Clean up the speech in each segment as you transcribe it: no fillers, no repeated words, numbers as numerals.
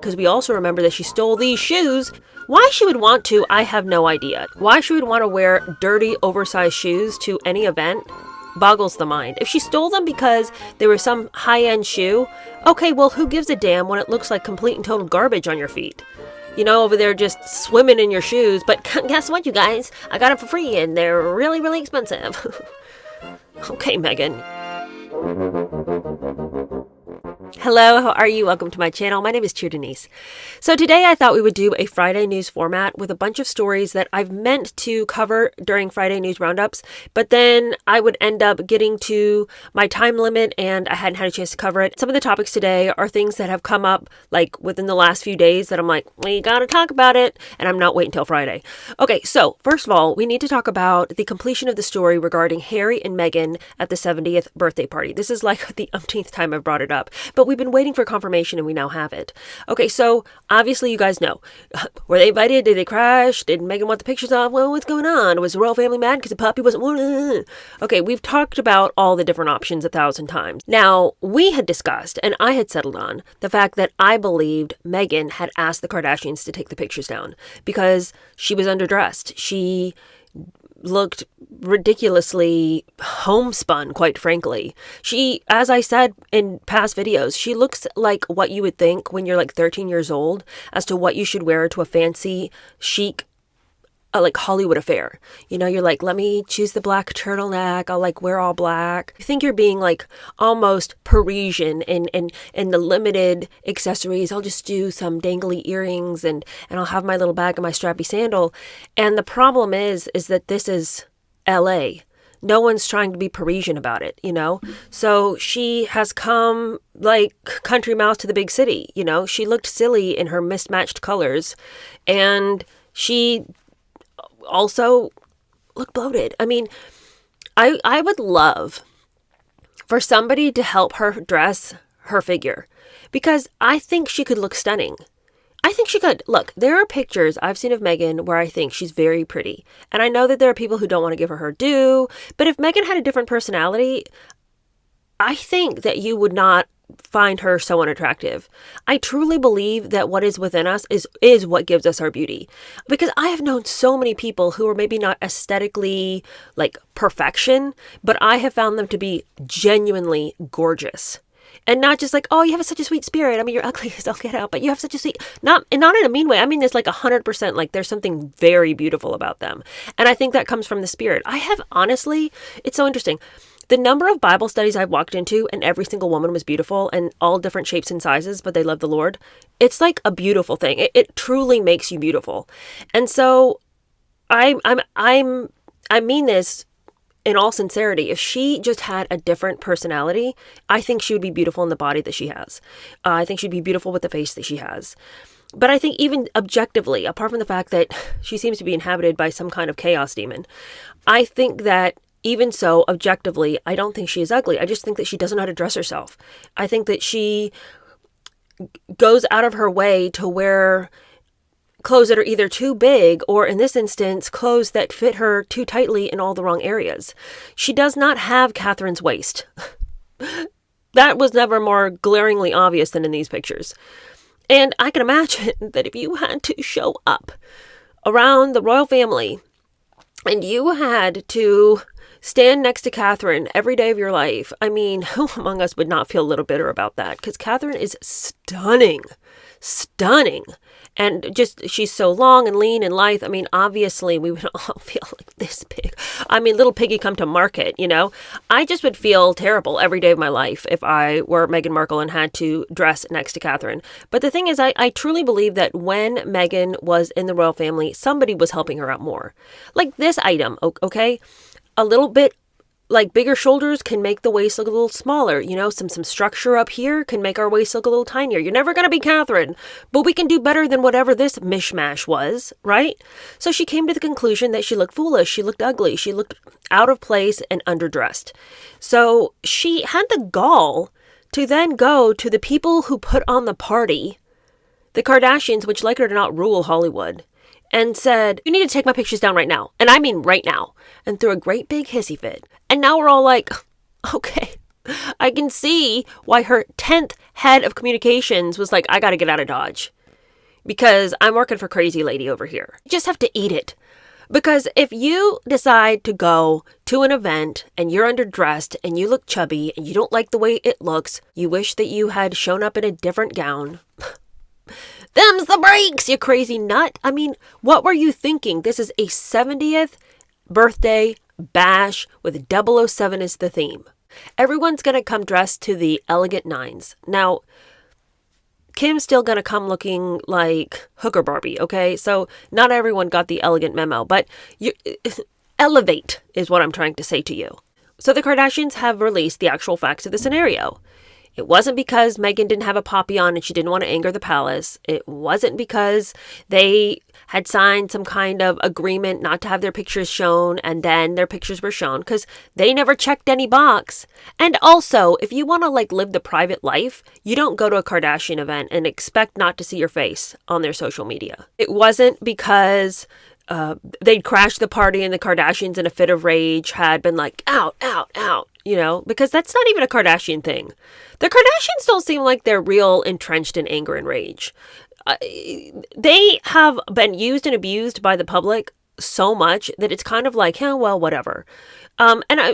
because we also remember that she stole these shoes. Why she would want to, I have no idea. Why she would want to wear dirty, oversized shoes to any event boggles the mind. If she stole them because they were some high-end shoe, okay, well, who gives a damn when it looks like complete and total garbage on your feet? You know, over there just swimming in your shoes. But guess what, you guys? I got them for free, and they're really, really expensive. Okay, Meghan. Hello, how are you? Welcome to my channel. My name is Cheer Denise. So today I thought we would do a Friday news format with a bunch of stories that I've meant to cover during Friday news roundups, but then I would end up getting to my time limit and I hadn't had a chance to cover it. Some of the topics today are things that have come up like within the last few days that I'm like, we gotta talk about it, and I'm not waiting until Friday. Okay, so first of all, we need to talk about the completion of the story regarding Harry and Meghan at the 70th birthday party. This is like the umpteenth time I've brought it up, but we've been waiting for confirmation and we now have it. Okay, so obviously you guys know. Were they invited? Did they crash? Did Meghan want the pictures of? Well, what's going on? Was the royal family mad because the puppy wasn't? Okay, we've talked about all the different options 1,000 times. Now, we had discussed, and I had settled on, the fact that I believed Meghan had asked the Kardashians to take the pictures down because she was underdressed. She looked ridiculously homespun, quite frankly. She, as I said in past videos, she looks like what you would think when you're like 13 years old as to what you should wear to a fancy, chic, like Hollywood affair. You know, you're like, let me choose the black turtleneck. I'll like wear all black. You think you're being like almost Parisian in the limited accessories. I'll just do some dangly earrings and I'll have my little bag and my strappy sandal. And the problem is that this is LA. No one's trying to be Parisian about it, you know? So she has come like country mouse to the big city, you know? She looked silly in her mismatched colors and she also look bloated. I mean, I would love for somebody to help her dress her figure because I think she could look stunning. I think she could. Look, there are pictures I've seen of Meghan where I think she's very pretty. And I know that there are people who don't want to give her due, but if Meghan had a different personality, I think that you would not find her so unattractive. I truly believe that what is within us is what gives us our beauty. Because I have known so many people who are maybe not aesthetically like perfection, but I have found them to be genuinely gorgeous. And not just like, oh, you have such a sweet spirit. I mean, you're ugly as all get out, but you have such a sweet, not in a mean way. I mean, this like 100%, like there's something very beautiful about them. And I think that comes from the spirit. I have honestly, it's so interesting. The number of Bible studies I've walked into and every single woman was beautiful and all different shapes and sizes, but they love the Lord. It's like a beautiful thing. It truly makes you beautiful. And so I mean this in all sincerity. If she just had a different personality, I think she would be beautiful in the body that she has. I think she'd be beautiful with the face that she has. But I think even objectively, apart from the fact that she seems to be inhabited by some kind of chaos demon, I think that even so, objectively, I don't think she is ugly. I just think that she doesn't know how to dress herself. I think that she goes out of her way to wear clothes that are either too big or, in this instance, clothes that fit her too tightly in all the wrong areas. She does not have Catherine's waist. That was never more glaringly obvious than in these pictures. And I can imagine that if you had to show up around the royal family and you had to stand next to Catherine every day of your life, I mean, who among us would not feel a little bitter about that? Because Catherine is stunning. And just, she's so long and lean and lithe. I mean, obviously, we would all feel like this big. I mean, little piggy come to market, you know? I just would feel terrible every day of my life if I were Meghan Markle and had to dress next to Catherine. But the thing is, I truly believe that when Meghan was in the royal family, somebody was helping her out more. Like this item, okay? A little bit like bigger shoulders can make the waist look a little smaller. You know, some structure up here can make our waist look a little tinier. You're never going to be Catherine, but we can do better than whatever this mishmash was, right? So she came to the conclusion that she looked foolish. She looked ugly. She looked out of place and underdressed. So she had the gall to then go to the people who put on the party, the Kardashians, which like it or not rule Hollywood, and said, you need to take my pictures down right now. And I mean right now. And threw a great big hissy fit. And now we're all like, okay, I can see why her 10th head of communications was like, I got to get out of Dodge because I'm working for crazy lady over here. You just have to eat it. Because if you decide to go to an event and you're underdressed and you look chubby and you don't like the way it looks, you wish that you had shown up in a different gown. Them's the breaks, you crazy nut. I mean, what were you thinking? This is a 70th birthday bash with 007 as the theme. Everyone's going to come dressed to the elegant nines. Now, Kim's still going to come looking like Hooker Barbie, okay? So not everyone got the elegant memo, but elevate is what I'm trying to say to you. So the Kardashians have released the actual facts of the scenario. It wasn't because Meghan didn't have a poppy on and she didn't want to anger the palace. It wasn't because they had signed some kind of agreement not to have their pictures shown and then their pictures were shown because they never checked any box. And also, if you want to live the private life, you don't go to a Kardashian event and expect not to see your face on their social media. It wasn't because they'd crashed the party and the Kardashians in a fit of rage had been like, out, out, out, because that's not even a Kardashian thing. The Kardashians don't seem like they're real entrenched in anger and rage. They have been used and abused by the public so much that it's kind of like, well, whatever.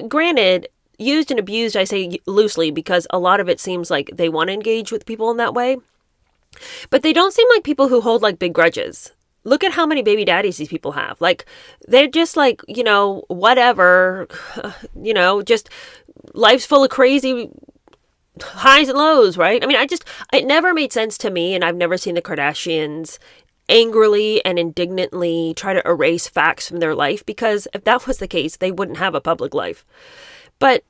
Granted, used and abused, I say loosely because a lot of it seems like they want to engage with people in that way. But they don't seem like people who hold big grudges. Look at how many baby daddies these people have. They're just whatever, just life's full of crazy highs and lows, right? I mean, it never made sense to me, and I've never seen the Kardashians angrily and indignantly try to erase facts from their life, because if that was the case, they wouldn't have a public life. But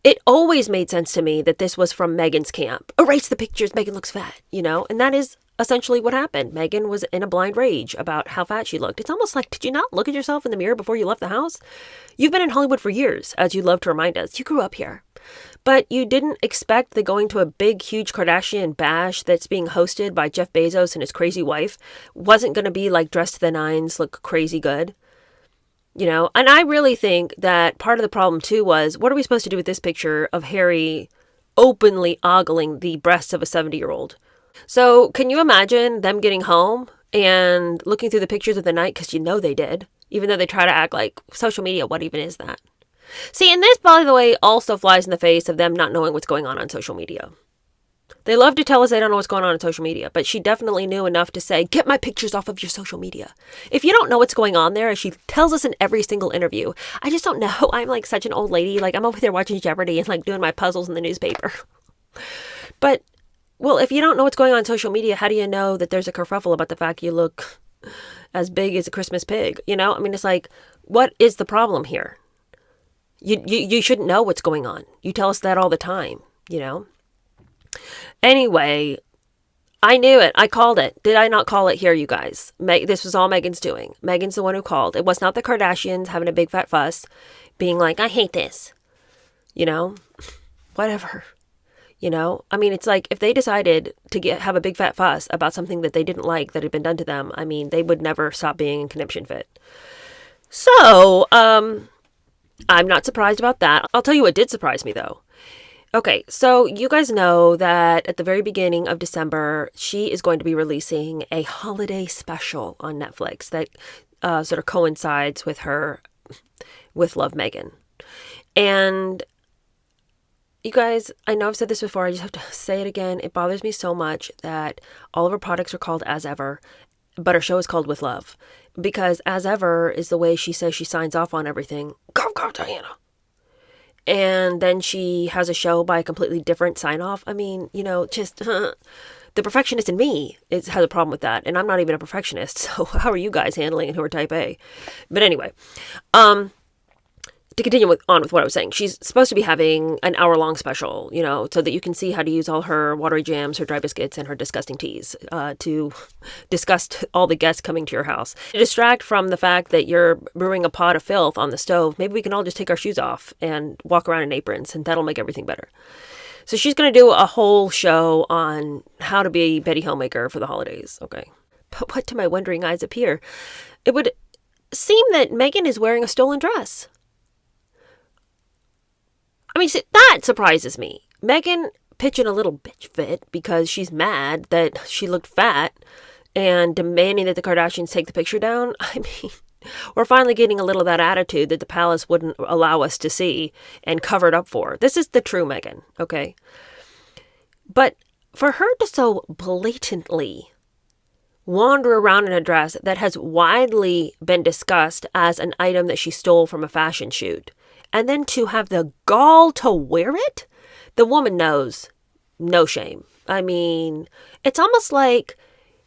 it always made sense to me that this was from Meghan's camp. Erase the pictures, Meghan looks fat, and that is essentially what happened. Meghan was in a blind rage about how fat she looked. It's almost like, did you not look at yourself in the mirror before you left the house? You've been in Hollywood for years, as you love to remind us. You grew up here. But you didn't expect that going to a big, huge Kardashian bash that's being hosted by Jeff Bezos and his crazy wife wasn't going to be dressed to the nines, look crazy good. And I really think that part of the problem too was, what are we supposed to do with this picture of Harry openly ogling the breasts of a 70-year-old? So can you imagine them getting home and looking through the pictures of the night, because they did, even though they try to act like social media, what even is that? See, and this, by the way, also flies in the face of them not knowing what's going on social media. They love to tell us they don't know what's going on social media, but she definitely knew enough to say, get my pictures off of your social media. If you don't know what's going on there, as she tells us in every single interview, I just don't know. I'm such an old lady. I'm over there watching Jeopardy and doing my puzzles in the newspaper. But, well, if you don't know what's going on social media, how do you know that there's a kerfuffle about the fact you look as big as a Christmas pig? I mean, it's what is the problem here? You shouldn't know what's going on. You tell us that all the time, Anyway, I knew it. I called it. Did I not call it here, you guys? This was all Meghan's doing. Meghan's the one who called. It was not the Kardashians having a big fat fuss, being like, I hate this. Whatever. I mean, it's if they decided to have a big fat fuss about something that they didn't like that had been done to them, I mean, they would never stop being in conniption fit. So, I'm not surprised about that. I'll tell you what did surprise me, though. Okay, so you guys know that at the very beginning of December, she is going to be releasing a holiday special on Netflix that sort of coincides with her With Love Meghan. And you guys, I know I've said this before, I just have to say it again. It bothers me so much that all of her products are called As Ever, but her show is called With Love. Because As Ever is the way she says she signs off on everything. Go, Diana. And then she has a show by a completely different sign-off. I mean, just the perfectionist in me has a problem with that. And I'm not even a perfectionist. So how are you guys handling it who are type A? But anyway, to continue on with what I was saying, she's supposed to be having an hour-long special, so that you can see how to use all her watery jams, her dry biscuits, and her disgusting teas to disgust all the guests coming to your house. To distract from the fact that you're brewing a pot of filth on the stove, maybe we can all just take our shoes off and walk around in aprons, and that'll make everything better. So she's going to do a whole show on how to be Betty Homemaker for the holidays, okay? But what to my wondering eyes appear? It would seem that Meghan is wearing a stolen dress. I mean, see, that surprises me. Meghan pitching a little bitch fit because she's mad that she looked fat and demanding that the Kardashians take the picture down. I mean, we're finally getting a little of that attitude that the palace wouldn't allow us to see and covered up for. This is the true Meghan, okay? But for her to so blatantly wander around in a dress that has widely been discussed as an item that she stole from a fashion shoot, and then to have the gall to wear it, the woman knows no shame. I mean, it's almost like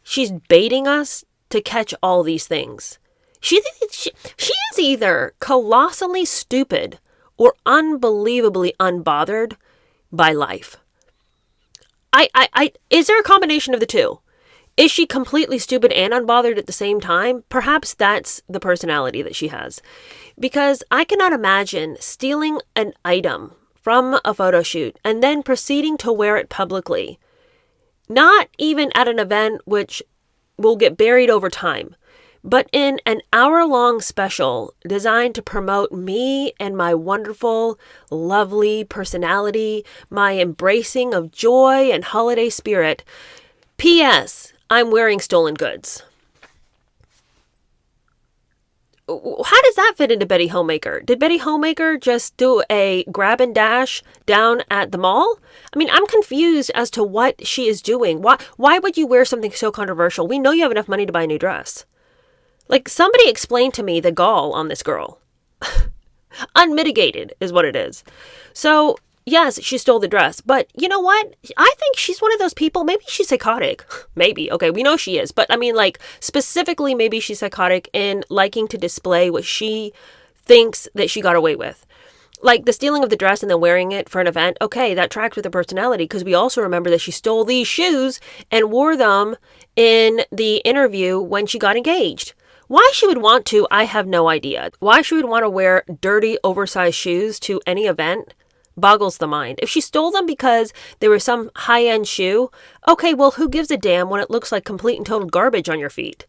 she's baiting us to catch all these things. She is either colossally stupid or unbelievably unbothered by life. Is there a combination of the two? Is she completely stupid and unbothered at the same time? Perhaps that's the personality that she has. Because I cannot imagine stealing an item from a photo shoot and then proceeding to wear it publicly. Not even at an event which will get buried over time, but in an hour-long special designed to promote me and my wonderful, lovely personality, my embracing of joy and holiday spirit. P.S. I'm wearing stolen goods. How does that fit into Betty Homemaker? Did Betty Homemaker just do a grab and dash down at the mall? I mean, I'm confused as to what she is doing. Why would you wear something so controversial? We know you have enough money to buy a new dress. Like, somebody explain to me the gall on this girl. Unmitigated is what it is. So, yes, she stole the dress, but you know what? I think she's one of those people, maybe she's psychotic. Maybe, okay, we know she is, but I mean, like, specifically, maybe she's psychotic in liking to display what she thinks that she got away with. Like, the stealing of the dress and then wearing it for an event, okay, that tracks with her personality, because we also remember that she stole these shoes and wore them in the interview when she got engaged. Why she would want to, I have no idea. Why she would want to wear dirty, oversized shoes to any event boggles the mind. If she stole them because they were some high-end shoe, okay, well, who gives a damn when it looks like complete and total garbage on your feet?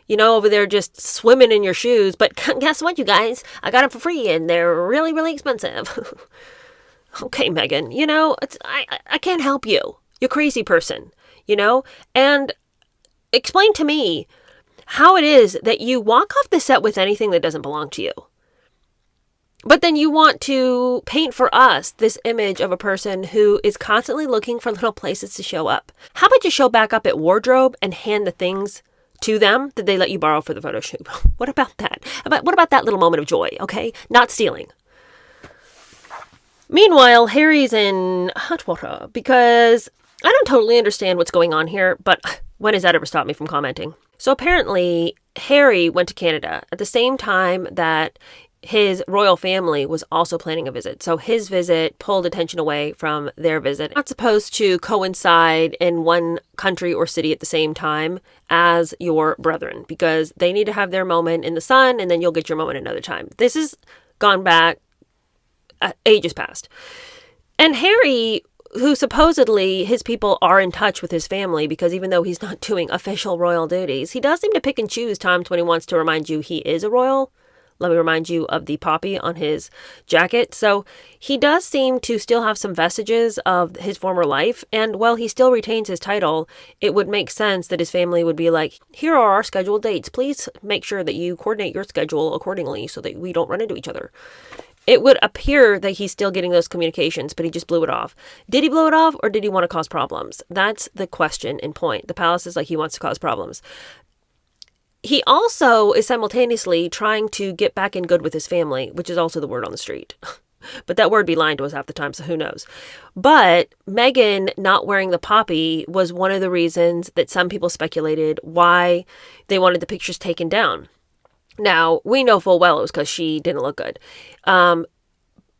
You know, over there just swimming in your shoes. But guess what, you guys? I got them for free, and they're really, really expensive. Okay, Meghan, you know, I can't help you. You're a crazy person, you know? And explain to me how it is that you walk off the set with anything that doesn't belong to you. But then you want to paint for us this image of a person who is constantly looking for little places to show up. How about you show back up at wardrobe and hand the things to them that they let you borrow for the photo shoot? What about that? What about that little moment of joy, okay? Not stealing. Meanwhile, Harry's in hot water because I don't totally understand what's going on here, but when has that ever stopped me from commenting? So apparently, Harry went to Canada at the same time that his royal family was also planning a visit. So his visit pulled attention away from their visit. Not supposed to coincide in one country or city at the same time as your brethren, because they need to have their moment in the sun and then you'll get your moment another time. This has gone back ages past. And Harry, who supposedly his people are in touch with his family, because even though he's not doing official royal duties, he does seem to pick and choose times when he wants to remind you he is a royal. Let me remind you of the poppy on his jacket. So he does seem to still have some vestiges of his former life. And while he still retains his title, it would make sense that his family would be like, here are our scheduled dates. Please make sure that you coordinate your schedule accordingly so that we don't run into each other. It would appear that he's still getting those communications, but he just blew it off. Did he blow it off or did he want to cause problems? That's the question in point. The palace is like he wants to cause problems. He also is simultaneously trying to get back in good with his family, which is also the word on the street. But that word be lying to us half the time, so who knows? But Meghan not wearing the poppy was one of the reasons that some people speculated why they wanted the pictures taken down. Now, we know full well it was because she didn't look good.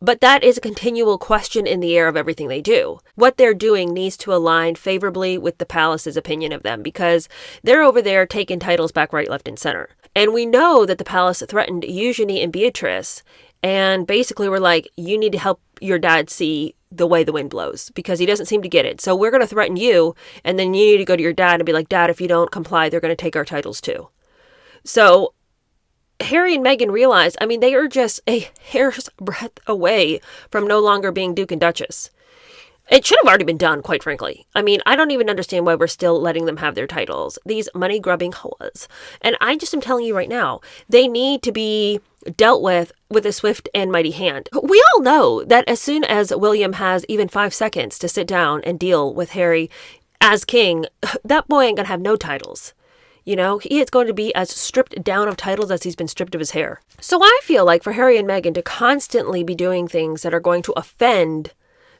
But that is a continual question in the air of everything they do. What they're doing needs to align favorably with the palace's opinion of them, because they're over there taking titles back right, left, and center. And we know that the palace threatened Eugenie and Beatrice, and basically were like, you need to help your dad see the way the wind blows, because he doesn't seem to get it. So we're going to threaten you, and then you need to go to your dad and be like, Dad, if you don't comply, they're going to take our titles too. So Harry and Meghan realize, I mean, they are just a hair's breadth away from no longer being Duke and Duchess. It should have already been done, quite frankly. I mean, I don't even understand why we're still letting them have their titles. These money-grubbing hoas. And I just am telling you right now, they need to be dealt with a swift and mighty hand. We all know that as soon as William has even 5 seconds to sit down and deal with Harry as king, that boy ain't gonna have no titles. You know, he is going to be as stripped down of titles as he's been stripped of his hair. So I feel like for Harry and Meghan to constantly be doing things that are going to offend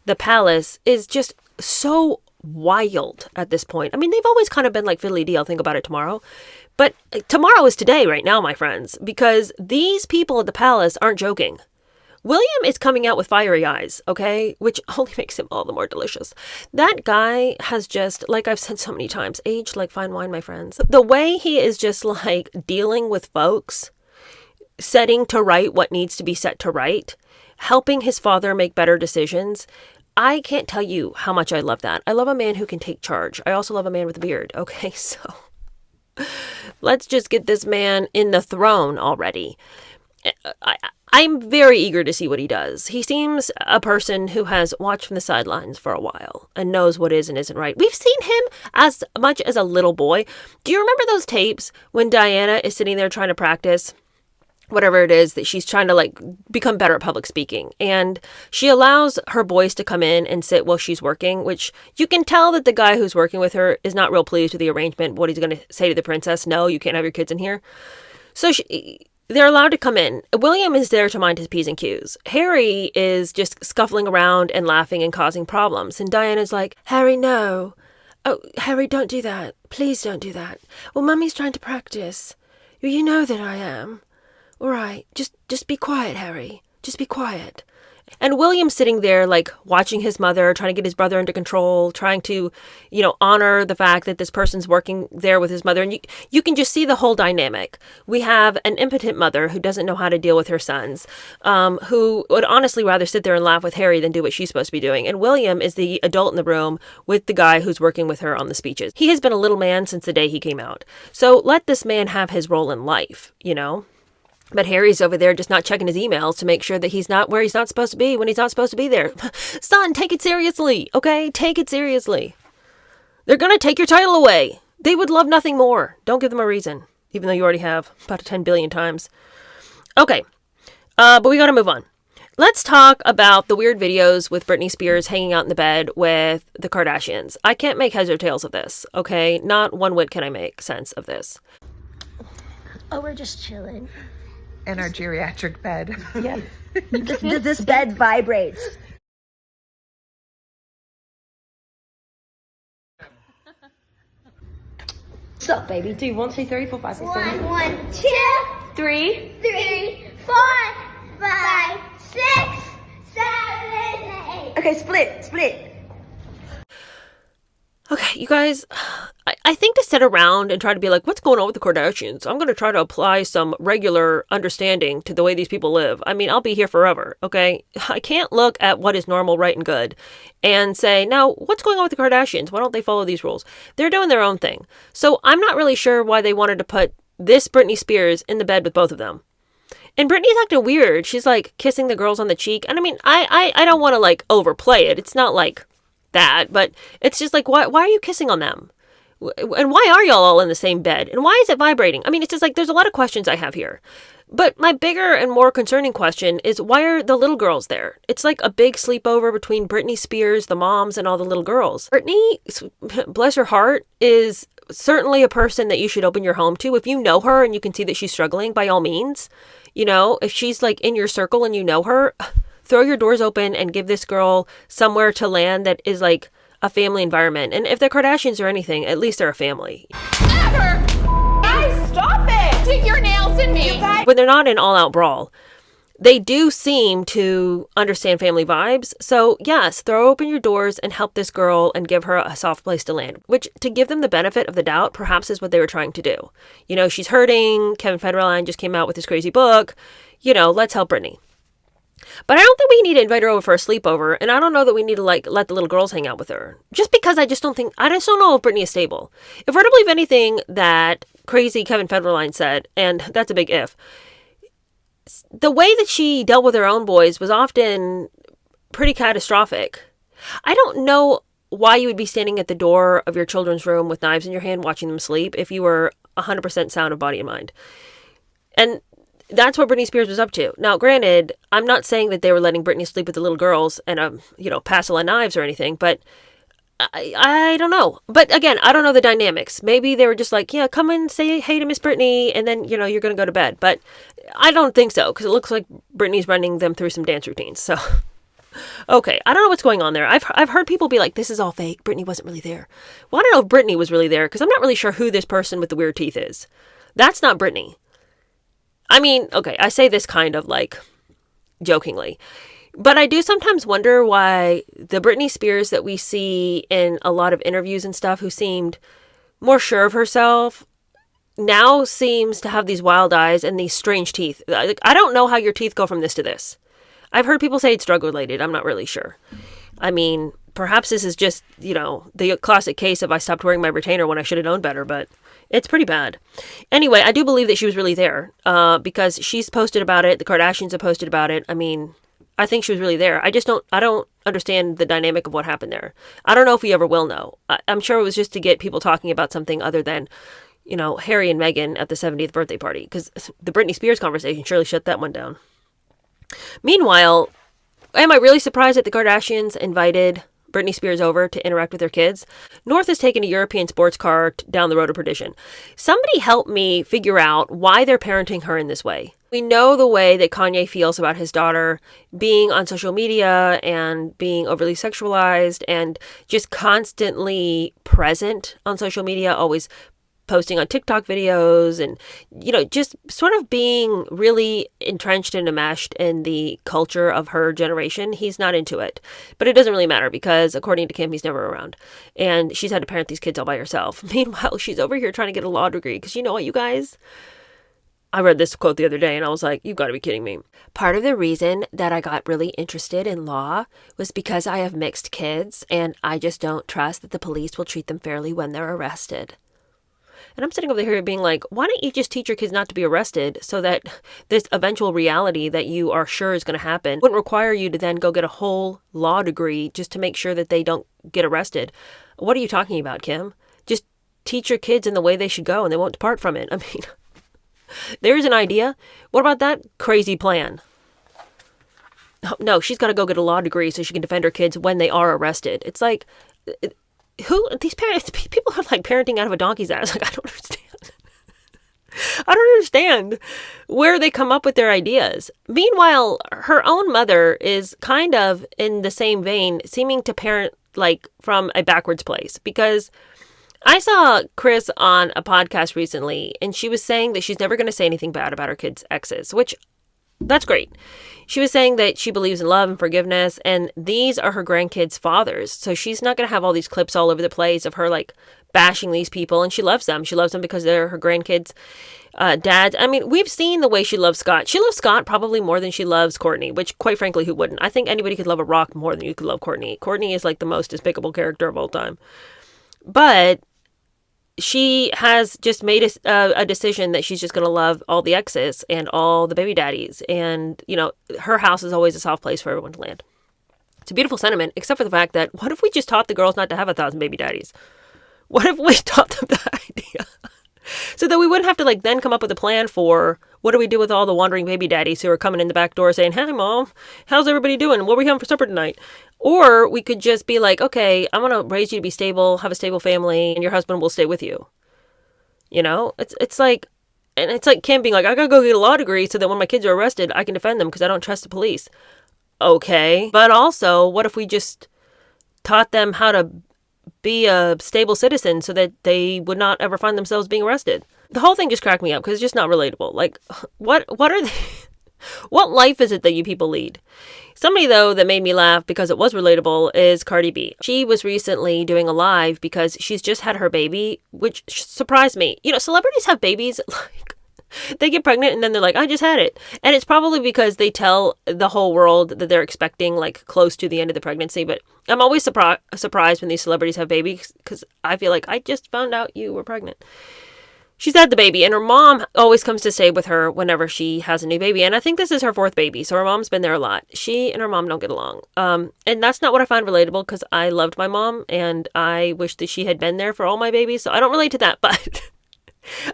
the palace is just so wild at this point. I mean, they've always kind of been like fiddly dee, I'll think about it tomorrow. But tomorrow is today right now, my friends, because these people at the palace aren't joking. William is coming out with fiery eyes, okay? Which only makes him all the more delicious. That guy has just, like I've said so many times, aged like fine wine, my friends. The way he is just like dealing with folks, setting to right what needs to be set to right, helping his father make better decisions. I can't tell you how much I love that. I love a man who can take charge. I also love a man with a beard. Okay, so let's just get this man in the throne already. I'm very eager to see what he does. He seems a person who has watched from the sidelines for a while and knows what is and isn't right. We've seen him as much as a little boy. Do you remember those tapes when Diana is sitting there trying to practice whatever it is that she's trying to like become better at public speaking, and she allows her boys to come in and sit while she's working, which you can tell that the guy who's working with her is not real pleased with the arrangement, what he's going to say to the princess. No, you can't have your kids in here. So they're allowed to come in. William is there to mind his P's and Q's. Harry is just scuffling around and laughing and causing problems, and Diana's like, Harry, no. Oh, Harry, don't do that. Please don't do that. Well, Mummy's trying to practice. You know that I am. All right, just be quiet, Harry. Just be quiet. And William's sitting there, like, watching his mother, trying to get his brother under control, trying to, honor the fact that this person's working there with his mother. And you can just see the whole dynamic. We have an impotent mother who doesn't know how to deal with her sons, who would honestly rather sit there and laugh with Harry than do what she's supposed to be doing. And William is the adult in the room with the guy who's working with her on the speeches. He has been a little man since the day he came out. So let this man have his role in life, But Harry's over there just not checking his emails to make sure that he's not where he's not supposed to be when he's not supposed to be there. Son, take it seriously, okay? Take it seriously. They're going to take your title away. They would love nothing more. Don't give them a reason, even though you already have about 10 billion times. Okay, but we got to move on. Let's talk about the weird videos with Britney Spears hanging out in the bed with the Kardashians. I can't make heads or tails of this, okay? Not one whit can I make sense of this. Oh, we're just chilling. In our geriatric bed. Yeah. This bed vibrates. What's up, baby? Do 1, 2, 3, 4, 5, 6, 7. 1, 2, 3. 3, 4, 5, 6, 7, 8. Okay, split. Okay, you guys, I think to sit around and try to be like, what's going on with the Kardashians? I'm going to try to apply some regular understanding to the way these people live. I mean, I'll be here forever, okay? I can't look at what is normal, right, and good and say, now, what's going on with the Kardashians? Why don't they follow these rules? They're doing their own thing. So I'm not really sure why they wanted to put this Britney Spears in the bed with both of them. And Britney's acting weird. She's like kissing the girls on the cheek. And I mean, I don't want to like overplay it. It's not like that, but it's just like, why are you kissing on them? And why are y'all all in the same bed? And why is it vibrating? I mean, it's just like, there's a lot of questions I have here. But my bigger and more concerning question is, why are the little girls there? It's like a big sleepover between Britney Spears, the moms, and all the little girls. Britney, bless her heart, is certainly a person that you should open your home to. If you know her and you can see that she's struggling, by all means, if she's like in your circle and you know her, throw your doors open and give this girl somewhere to land that is like a family environment. And if they're Kardashians or anything, at least they're a family. Never! Guys, stop it! Dig your nails in me! When they're not in all-out brawl, they do seem to understand family vibes. So yes, throw open your doors and help this girl and give her a soft place to land, which, to give them the benefit of the doubt, perhaps is what they were trying to do. She's hurting. Kevin Federline just came out with his crazy book. Let's help Britney. But I don't think we need to invite her over for a sleepover, and I don't know that we need to let the little girls hang out with her. Just because I just don't know if Britney is stable. If we're to believe anything that crazy Kevin Federline said, and that's a big if, the way that she dealt with her own boys was often pretty catastrophic. I don't know why you would be standing at the door of your children's room with knives in your hand watching them sleep if you were 100% sound of body and mind. And that's what Britney Spears was up to. Now, granted, I'm not saying that they were letting Britney sleep with the little girls and passel of knives or anything, but I don't know. But again, I don't know the dynamics. Maybe they were just like, yeah, come and say hey to Miss Britney, and then, you're going to go to bed. But I don't think so, because it looks like Britney's running them through some dance routines. So, okay, I don't know what's going on there. I've heard people be like, this is all fake. Britney wasn't really there. Well, I don't know if Britney was really there, because I'm not really sure who this person with the weird teeth is. That's not Britney. I mean, okay, I say this kind of like jokingly, but I do sometimes wonder why the Britney Spears that we see in a lot of interviews and stuff, who seemed more sure of herself, now seems to have these wild eyes and these strange teeth. I don't know how your teeth go from this to this. I've heard people say it's drug related. I'm not really sure. I mean, perhaps this is just, the classic case of I stopped wearing my retainer when I should have known better, but it's pretty bad. Anyway, I do believe that she was really there because she's posted about it. The Kardashians have posted about it. I mean, I think she was really there. I don't understand the dynamic of what happened there. I don't know if we ever will know. I'm sure it was just to get people talking about something other than, Harry and Meghan at the 70th birthday party, because the Britney Spears conversation surely shut that one down. Meanwhile, am I really surprised that the Kardashians invited Britney Spears over to interact with their kids? North has taken a European sports car down the road of perdition. Somebody help me figure out why they're parenting her in this way. We know the way that Kanye feels about his daughter being on social media and being overly sexualized and just constantly present on social media, always posting on TikTok videos and, just sort of being really entrenched and enmeshed in the culture of her generation. He's not into it. But it doesn't really matter because, according to Kim, he's never around. And she's had to parent these kids all by herself. Meanwhile, she's over here trying to get a law degree because you know what, you guys? I read this quote the other day and I was like, you've got to be kidding me. Part of the reason that I got really interested in law was because I have mixed kids and I just don't trust that the police will treat them fairly when they're arrested. And I'm sitting over here being like, why don't you just teach your kids not to be arrested so that this eventual reality that you are sure is going to happen wouldn't require you to then go get a whole law degree just to make sure that they don't get arrested? What are you talking about, Kim? Just teach your kids in the way they should go and they won't depart from it. I mean, there's an idea. What about that crazy plan? Oh, no, she's got to go get a law degree so she can defend her kids when they are arrested. It's like, who these parents, people are like parenting out of a donkey's ass. Like, I don't understand. I don't understand where they come up with their ideas. Meanwhile, her own mother is kind of in the same vein, seeming to parent like from a backwards place. Because I saw Chris on a podcast recently and she was saying that she's never going to say anything bad about her kids' exes, which that's great. She was saying that she believes in love and forgiveness, and these are her grandkids' fathers. So she's not going to have all these clips all over the place of her like bashing these people, and she loves them. She loves them because they're her grandkids' dads. I mean, we've seen the way she loves Scott. She loves Scott probably more than she loves Courtney, which quite frankly, who wouldn't? I think anybody could love a rock more than you could love Courtney. Courtney is like the most despicable character of all time. But she has just made a decision that she's just going to love all the exes and all the baby daddies. And, her house is always a soft place for everyone to land. It's a beautiful sentiment, except for the fact that what if we just taught the girls not to have 1,000 baby daddies? What if we taught them that idea? So that we wouldn't have to like then come up with a plan for what do we do with all the wandering baby daddies who are coming in the back door saying, hey, Mom, how's everybody doing? What are we having for supper tonight? Or we could just be like, okay, I'm going to raise you to be stable, have a stable family, and your husband will stay with you. It's like, and it's like Kim being like, I got to go get a law degree so that when my kids are arrested, I can defend them because I don't trust the police. Okay. But also, what if we just taught them how to be a stable citizen so that they would not ever find themselves being arrested? The whole thing just cracked me up because it's just not relatable. Like, what are they? What life is it that you people lead? Somebody, though, that made me laugh because it was relatable is Cardi B. She was recently doing a live because she's just had her baby, which surprised me. Celebrities have babies, like, they get pregnant and then they're like, I just had it. And it's probably because they tell the whole world that they're expecting, like, close to the end of the pregnancy. But I'm always surprised when these celebrities have babies because I feel like I just found out you were pregnant. she's had the baby, and her mom always comes to stay with her whenever she has a new baby. And I think this is her 4th baby, so her mom's been there a lot. She and her mom don't get along. And that's not what I find relatable, because I loved my mom and I wish that she had been there for all my babies. So I don't relate to that, but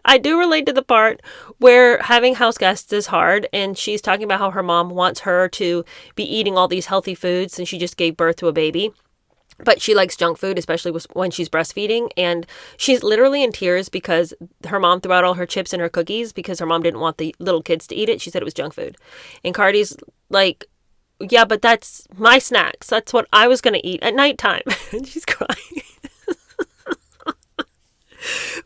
I do relate to the part where having house guests is hard, and she's talking about how her mom wants her to be eating all these healthy foods since she just gave birth to a baby. But she likes junk food, especially when she's breastfeeding. And she's literally in tears because her mom threw out all her chips and her cookies because her mom didn't want the little kids to eat it. She said it was junk food. And Cardi's like, yeah, but that's my snacks. That's what I was going to eat at nighttime. And she's crying.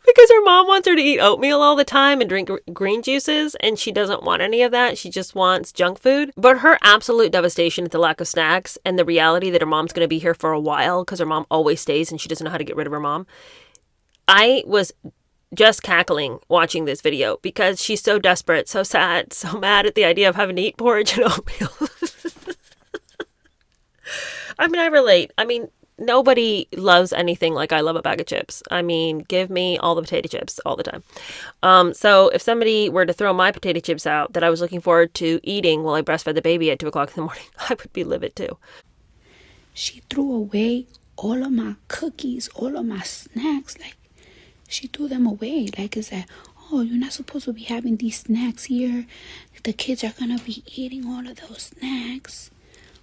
Because her mom wants her to eat oatmeal all the time and drink green juices, and she doesn't want any of that. She just wants junk food. But her absolute devastation at the lack of snacks and the reality that her mom's going to be here for a while because her mom always stays and she doesn't know how to get rid of her mom. I was just cackling watching this video because she's so desperate, so sad, so mad at the idea of having to eat porridge and oatmeal. I mean, I relate. I mean, nobody loves anything like I love a bag of chips. I mean, give me all the potato chips all the time. So if somebody were to throw my potato chips out that I was looking forward to eating while I breastfed the baby at 2 o'clock in the morning, I would be livid too. She threw away all of my cookies, all of my snacks. Like, she threw them away. Like, it's like, oh, you're not supposed to be having these snacks here. The kids are going to be eating all of those snacks.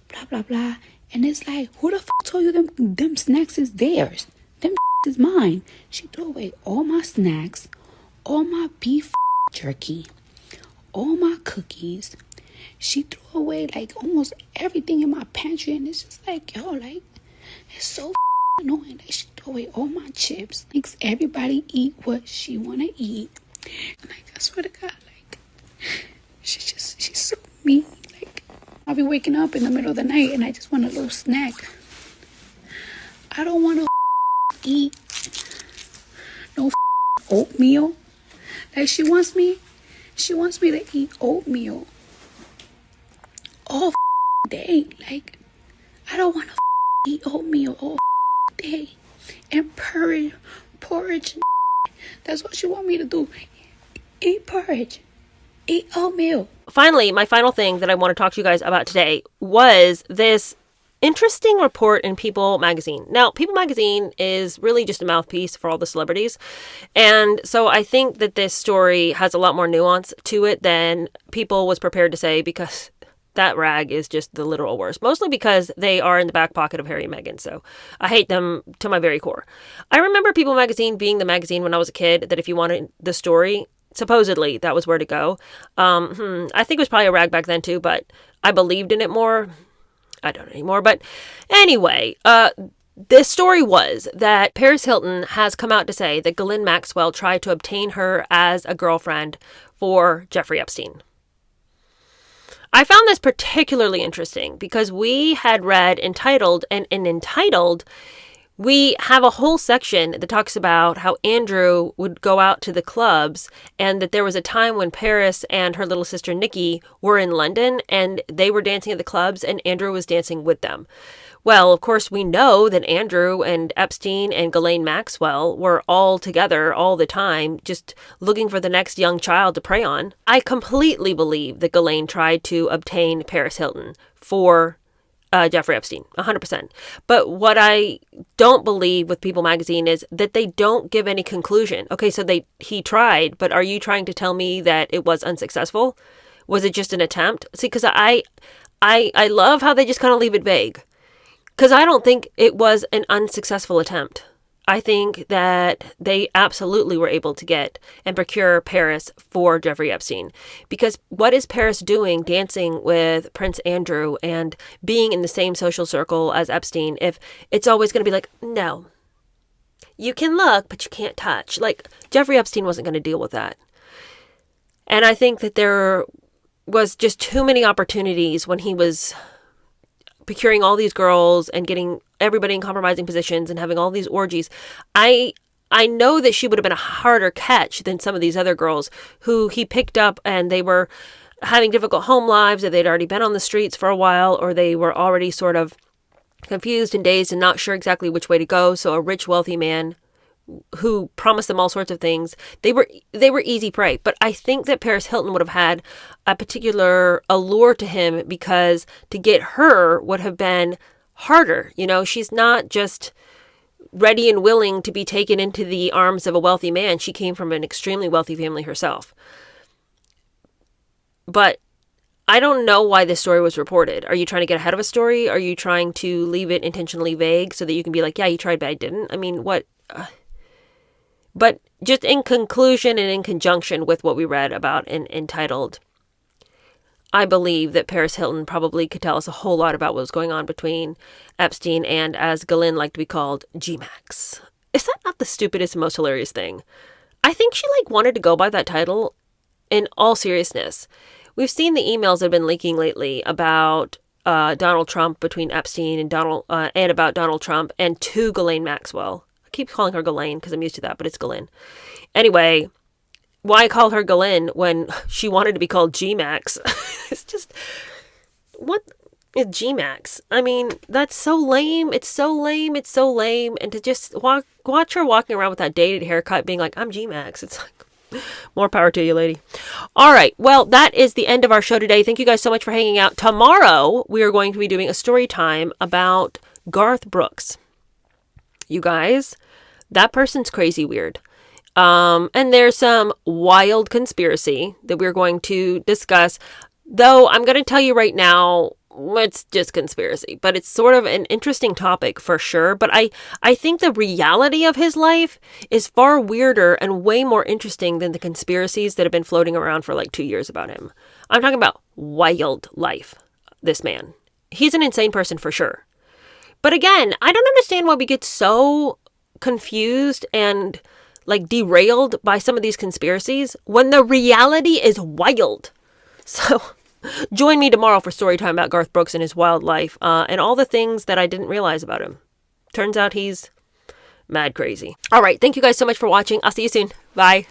Blah, blah, blah. And it's like, who the fuck told you them snacks is theirs? Them is mine. She threw away all my snacks, all my beef jerky, all my cookies. She threw away like almost everything in my pantry. And it's just like, yo, like, it's so annoying. Like, she threw away all my chips. Makes everybody eat what she want to eat. And like, I swear to God, like, she's so mean. I'll be waking up in the middle of the night and I just want a little snack. I don't want to eat no oatmeal. Like, she wants me to eat oatmeal all day. Like, I don't want to eat oatmeal all day. And porridge. That's what she want me to do. Eat porridge. Eat oatmeal. Finally, my final thing that I want to talk to you guys about today was this interesting report in People magazine. Now, People magazine is really just a mouthpiece for all the celebrities. And so I think that this story has a lot more nuance to it than People was prepared to say, because that rag is just the literal worst. Mostly because they are in the back pocket of Harry and Meghan. So I hate them to my very core. I remember People magazine being the magazine when I was a kid that if you wanted the story, supposedly that was where to go. I think it was probably a rag back then too, but I believed in it more. I don't anymore. But anyway, this story was that Paris Hilton has come out to say that Ghislaine Maxwell tried to obtain her as a girlfriend for Jeffrey Epstein. I found this particularly interesting because we had read Entitled, and in Entitled, we have a whole section that talks about how Andrew would go out to the clubs, and that there was a time when Paris and her little sister Nikki were in London and they were dancing at the clubs and Andrew was dancing with them. Well, of course, we know that Andrew and Epstein and Ghislaine Maxwell were all together all the time, just looking for the next young child to prey on. I completely believe that Ghislaine tried to obtain Paris Hilton for Jeffrey Epstein, 100%. But what I don't believe with People magazine is that they don't give any conclusion. Okay, so he tried, but are you trying to tell me that it was unsuccessful? Was it just an attempt? See, because I love how they just kind of leave it vague. Because I don't think it was an unsuccessful attempt. I think that they absolutely were able to get and procure Paris for Jeffrey Epstein. Because what is Paris doing dancing with Prince Andrew and being in the same social circle as Epstein if it's always going to be like, no, you can look, but you can't touch. Like, Jeffrey Epstein wasn't going to deal with that. And I think that there was just too many opportunities when he was procuring all these girls and getting everybody in compromising positions and having all these orgies. I know that she would have been a harder catch than some of these other girls who he picked up and they were having difficult home lives, or they'd already been on the streets for a while, or they were already sort of confused and dazed and not sure exactly which way to go. So a rich, wealthy man who promised them all sorts of things, they were easy prey. But I think that Paris Hilton would have had a particular allure to him because to get her would have been harder. You know, she's not just ready and willing to be taken into the arms of a wealthy man. She came from an extremely wealthy family herself. But I don't know why this story was reported. Are you trying to get ahead of a story? Are you trying to leave it intentionally vague so that you can be like, yeah, you tried, but I didn't? I mean, what? But just in conclusion and in conjunction with what we read about and entitled, I believe that Paris Hilton probably could tell us a whole lot about what was going on between Epstein and, as Ghislaine liked to be called, G-Max. Is that not the stupidest and most hilarious thing? I think she wanted to go by that title in all seriousness. We've seen the emails that have been leaking lately about Donald Trump between Epstein and about Donald Trump and to Ghislaine Maxwell. I keep calling her Ghislaine because I'm used to that, but it's Ghislaine. Anyway, why call her Ghislaine when she wanted to be called G-Max? It's just, what is G-Max? I mean, that's so lame. It's so lame. It's so lame. And to just watch her walking around with that dated haircut being like, I'm G-Max. It's like, more power to you, lady. All right. Well, that is the end of our show today. Thank you guys so much for hanging out. Tomorrow, we are going to be doing a story time about Garth Brooks. You guys, that person's crazy weird. And there's some wild conspiracy that we're going to discuss. Though I'm going to tell you right now, it's just conspiracy, but it's sort of an interesting topic for sure. But I think the reality of his life is far weirder and way more interesting than the conspiracies that have been floating around for 2 years about him. I'm talking about wild life, this man. He's an insane person for sure. But again, I don't understand why we get so confused and derailed by some of these conspiracies when the reality is wild. So join me tomorrow for story time about Garth Brooks and his wild life and all the things that I didn't realize about him. Turns out he's mad crazy. All right. Thank you guys so much for watching. I'll see you soon. Bye.